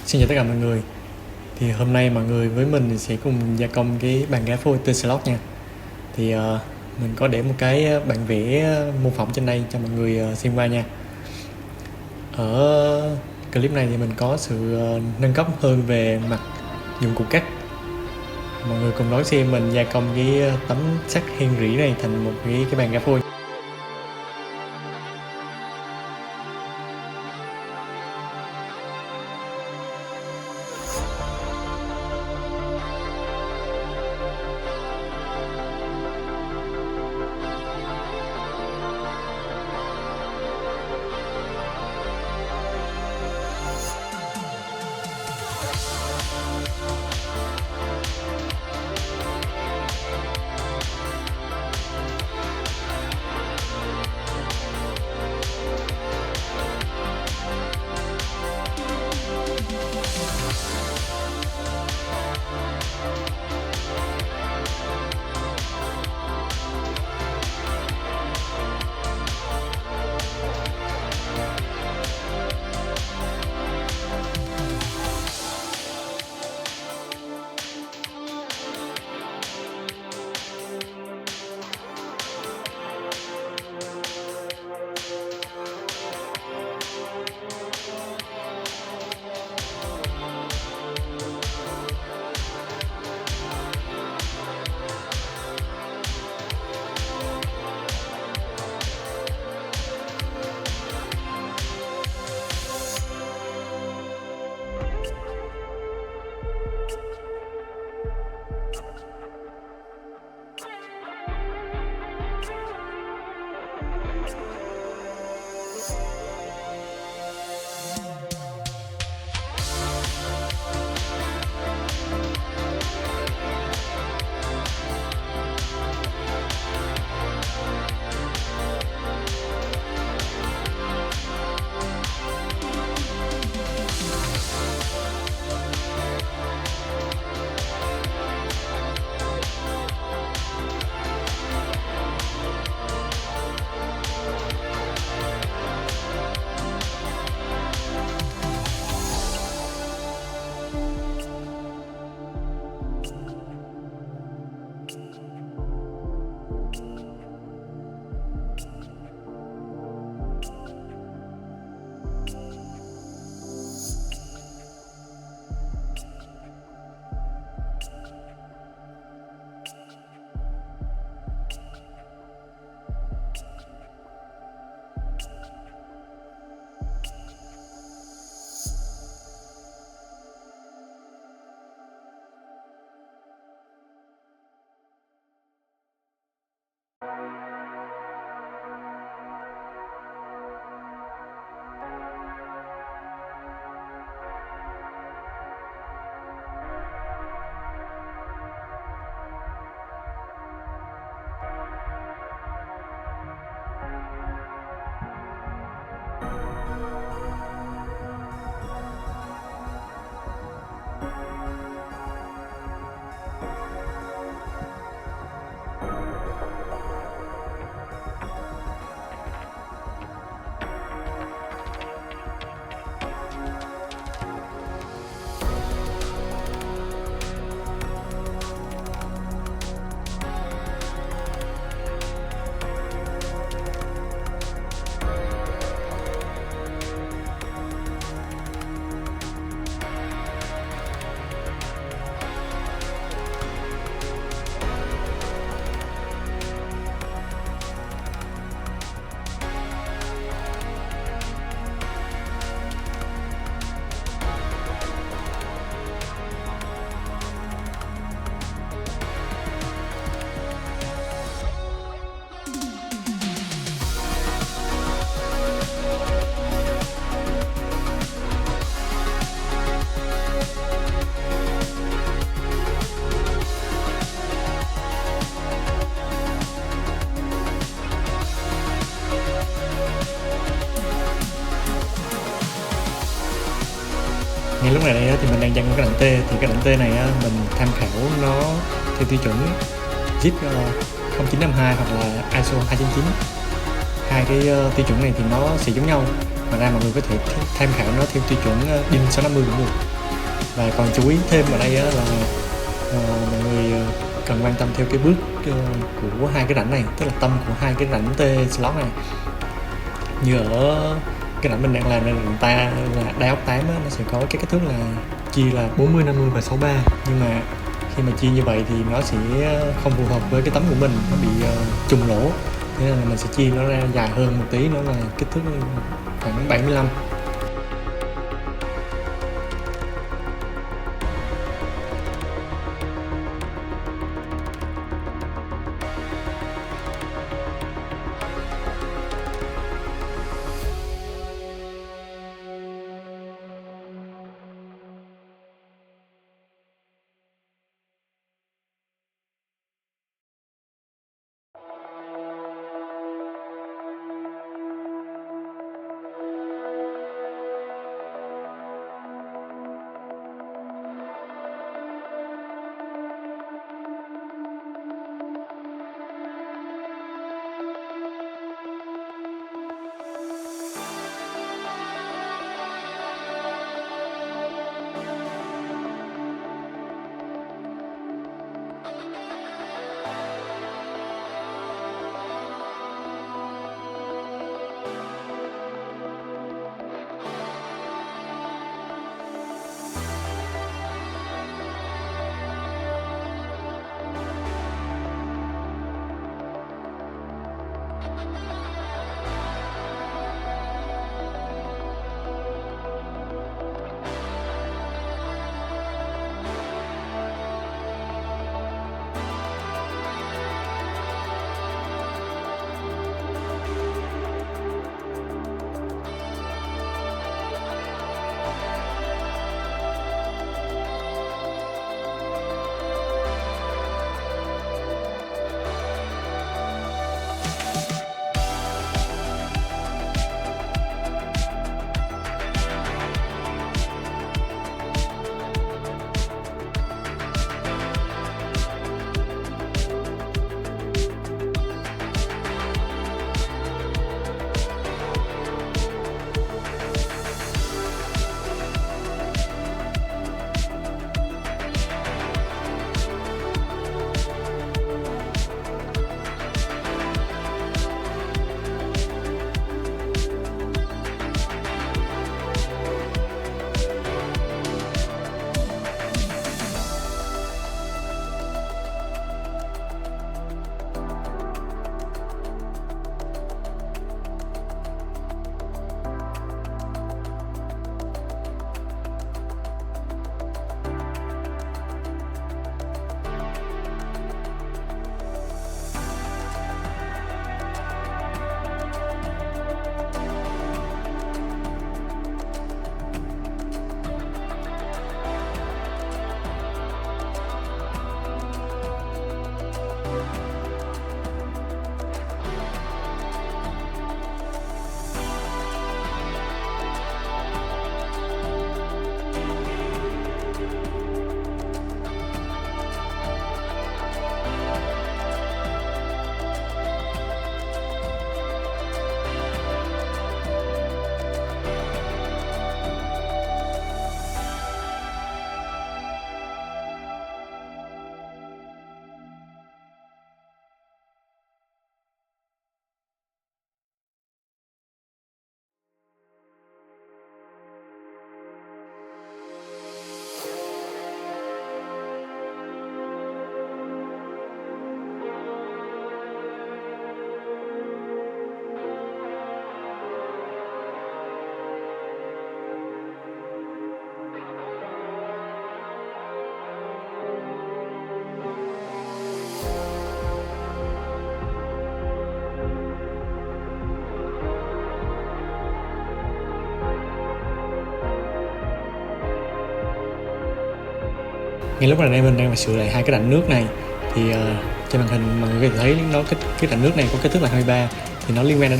Xin chào tất cả mọi người. Thì hôm nay mọi người với mình sẽ cùng gia công cái bàn ghế phôi T-Slot nha. Thì mình có để một cái bản vẽ mô phỏng trên đây cho mọi người xem qua nha. Ở clip này thì mình có sự nâng cấp hơn về mặt dụng cụ cắt. Mọi người cùng đón xem mình gia công cái tấm sắt hen rỉ này thành một cái bàn ghế phôi. Ngay lúc này đây thì mình đang dăng cái đoạn T, thì cái đoạn T này mình tham khảo nó theo tiêu chuẩn zip 0952 hoặc là ISO 299. Hai cái tiêu chuẩn này thì nó sẽ giống nhau, mà ra mọi người có thể tham khảo nó theo tiêu chuẩn DIN 650 cũng được. Và còn chú ý thêm ở đây là mọi người cần quan tâm theo cái bước của hai cái rãnh này, tức là tâm của hai cái rãnh T-Slot này. Như ở cái rãnh mình đang làm đây là rãnh ta là đai ốc 8 nó sẽ có cái kích thước là chia là 40, 50 và 63, nhưng mà khi mà chia như vậy thì nó sẽ không phù hợp với cái tấm của mình, nó bị trùng lỗ, thế nên là mình sẽ chia nó ra dài hơn một tí, nó là kích thước khoảng 75. Ngay lúc này đây mình đang sửa lại hai cái rãnh nước này thì trên màn hình mọi người có thể thấy nó cái rãnh nước này có kích thước là 23 thì nó liên quan đến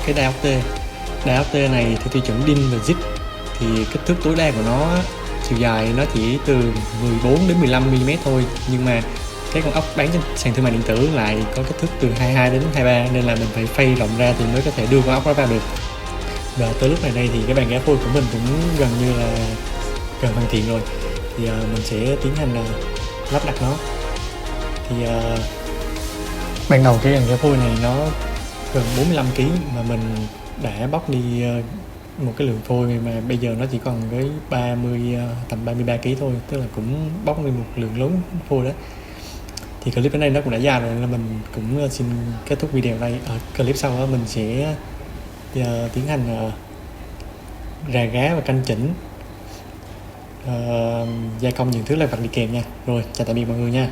cái đai ốc T. Đai ốc T này theo tiêu chuẩn DIN và zip thì kích thước tối đa của nó chiều dài nó chỉ từ 14 đến 15 mm thôi, nhưng mà cái con ốc bán trên sàn thương mại điện tử lại có kích thước từ 22 đến 23 nên là mình phải phay rộng ra thì mới có thể đưa con ốc đó vào được. Và tới lúc này đây thì cái bàn ghế phôi của mình cũng gần như là gần hoàn thiện rồi. thì mình sẽ tiến hành lắp đặt nó. Thì ban đầu cái phôi này nó gần 45 kg mà mình đã bóc đi một cái lượng phôi mà bây giờ nó chỉ còn với tầm 33 kg thôi, tức là cũng bóc đi một lượng lớn phôi đó. Thì clip đến đây nó cũng đã dài rồi nên là mình cũng xin kết thúc video đây. Ở clip sau đó mình sẽ tiến hành rà gá và canh chỉnh, gia công những thứ lặt vặt đi kèm nha. Rồi, chào tạm biệt mọi người nha.